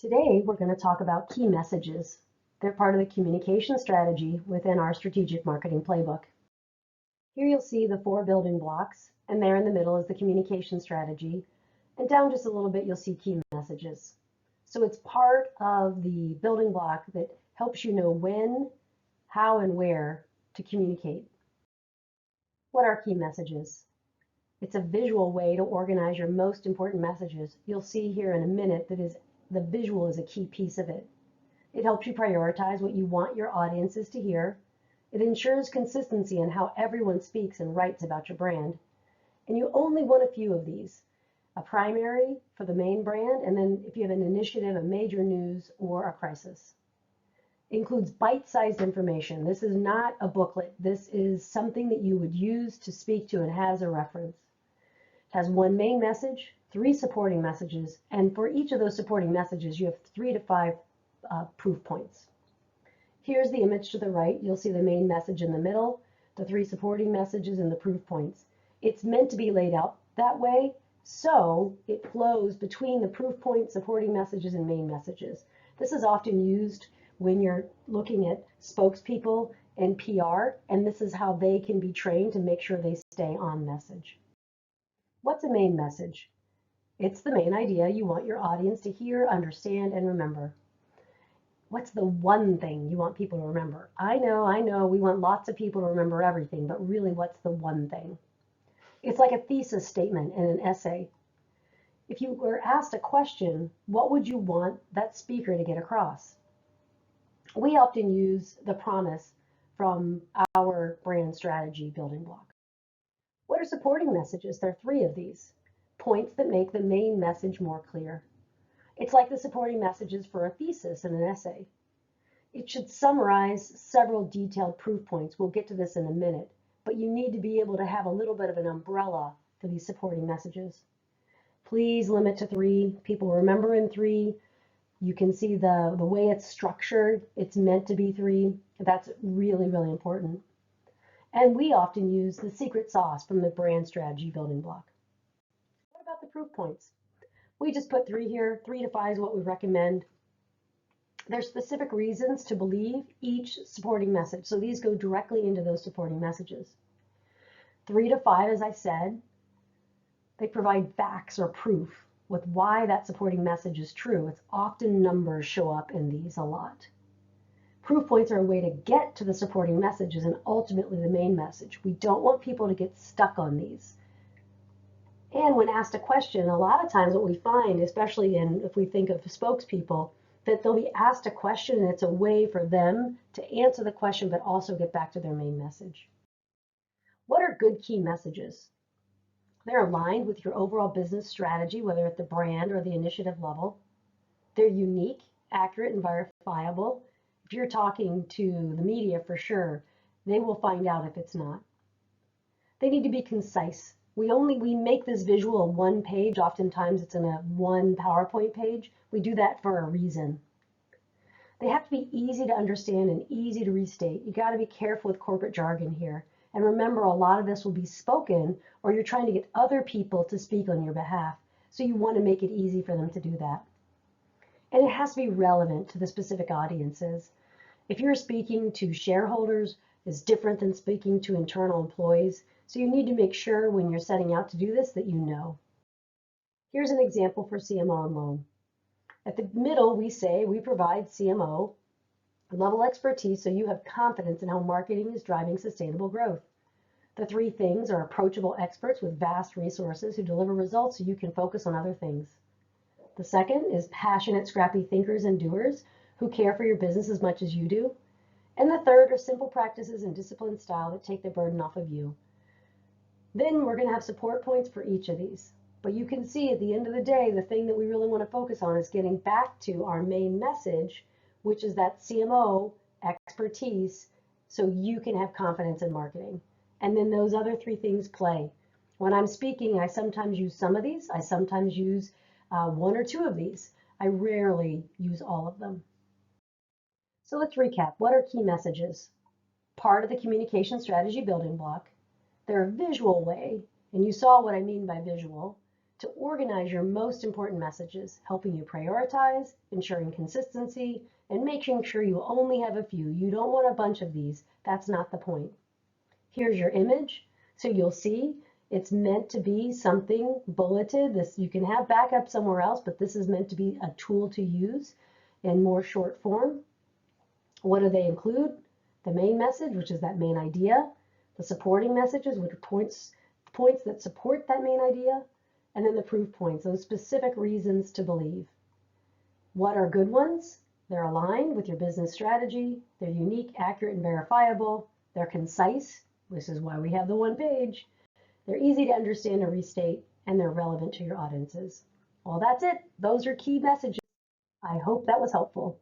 Today, we're going to talk about key messages. They're part of the communication strategy within our strategic marketing playbook. Here you'll see the 4 building blocks, and there in the middle is the communication strategy. And down just a little bit, you'll see key messages. So it's part of the building block that helps you know when, how, and where to communicate. What are key messages? It's a visual way to organize your most important messages. You'll see here in a minute that the visual is a key piece of it. It helps you prioritize what you want your audiences to hear. It ensures consistency in how everyone speaks and writes about your brand. And you only want a few of these. A primary for the main brand, and then if you have an initiative, a major news, or a crisis. It includes bite-sized information. This is not a booklet. This is something that you would use to speak to and has a reference. It has 1 main message, 3 supporting messages, and for each of those supporting messages, you have 3 to 5 proof points. Here's the image to the right. You'll see the main message in the middle, the 3 supporting messages, and the proof points. It's meant to be laid out that way, so it flows between the proof points, supporting messages, and main messages. This is often used when you're looking at spokespeople and PR, and this is how they can be trained to make sure they stay on message. What's a main message? It's the main idea you want your audience to hear, understand, and remember. What's the one thing you want people to remember? I know, we want lots of people to remember everything, but really, what's the one thing? It's like a thesis statement in an essay. If you were asked a question, what would you want that speaker to get across? We often use the promise from our brand strategy building block. What are supporting messages? There are 3 of these. Points that make the main message more clear. It's like the supporting messages for a thesis in an essay. It should summarize several detailed proof points. We'll get to this in a minute, but you need to be able to have a little bit of an umbrella for these supporting messages. Please limit to 3. People remember in 3. You can see the way it's structured. It's meant to be 3. That's really, really important. And we often use the secret sauce from the brand strategy building block. What about the proof points? We just put 3 here. 3 to 5 is what we recommend. There's specific reasons to believe each supporting message. So these go directly into those supporting messages. 3 to 5, as I said, they provide facts or proof with why that supporting message is true. It's often numbers show up in these a lot. Proof points are a way to get to the supporting messages and ultimately the main message. We don't want people to get stuck on these. And when asked a question, a lot of times what we find, especially if we think of spokespeople, that they'll be asked a question and it's a way for them to answer the question but also get back to their main message. What are good key messages? They're aligned with your overall business strategy, whether at the brand or the initiative level. They're unique, accurate, and verifiable. If you're talking to the media, for sure, they will find out if it's not. They need to be concise. We make this visual 1 page. Oftentimes it's in a 1 PowerPoint page. We do that for a reason. They have to be easy to understand and easy to restate. You got to be careful with corporate jargon here. And remember, a lot of this will be spoken, or you're trying to get other people to speak on your behalf. So you want to make it easy for them to do that. And it has to be relevant to the specific audiences. If you're speaking to shareholders, it's different than speaking to internal employees. So you need to make sure when you're setting out to do this that you know. Here's an example for CMO-OnLoan. At the middle, we say we provide CMO level expertise so you have confidence in how marketing is driving sustainable growth. The 3 things are approachable experts with vast resources who deliver results so you can focus on other things. The second is passionate, scrappy thinkers and doers who care for your business as much as you do. And the third are simple practices and disciplined style that take the burden off of you. Then we're going to have support points for each of these. But you can see at the end of the day, the thing that we really want to focus on is getting back to our main message, which is that CMO expertise so you can have confidence in marketing. And then those other 3 things play. When I'm speaking, I sometimes use some of these. I sometimes use 1 or 2 of these. I rarely use all of them. So let's recap. What are key messages? Part of the communication strategy building block. They're a visual way, and you saw what I mean by visual, to organize your most important messages, helping you prioritize, ensuring consistency, and making sure you only have a few. You don't want a bunch of these. That's not the point. Here's your image. So you'll see it's meant to be something bulleted. This you can have backup somewhere else, but this is meant to be a tool to use in more short form. What do they include? The main message, which is that main idea, the supporting messages, which are points that support that main idea, and then the proof points, those specific reasons to believe. What are good ones? They're aligned with your business strategy, they're unique, accurate, and verifiable, they're concise, this is why we have the one page, they're easy to understand and restate, and they're relevant to your audiences. Well, that's it. Those are key messages. I hope that was helpful.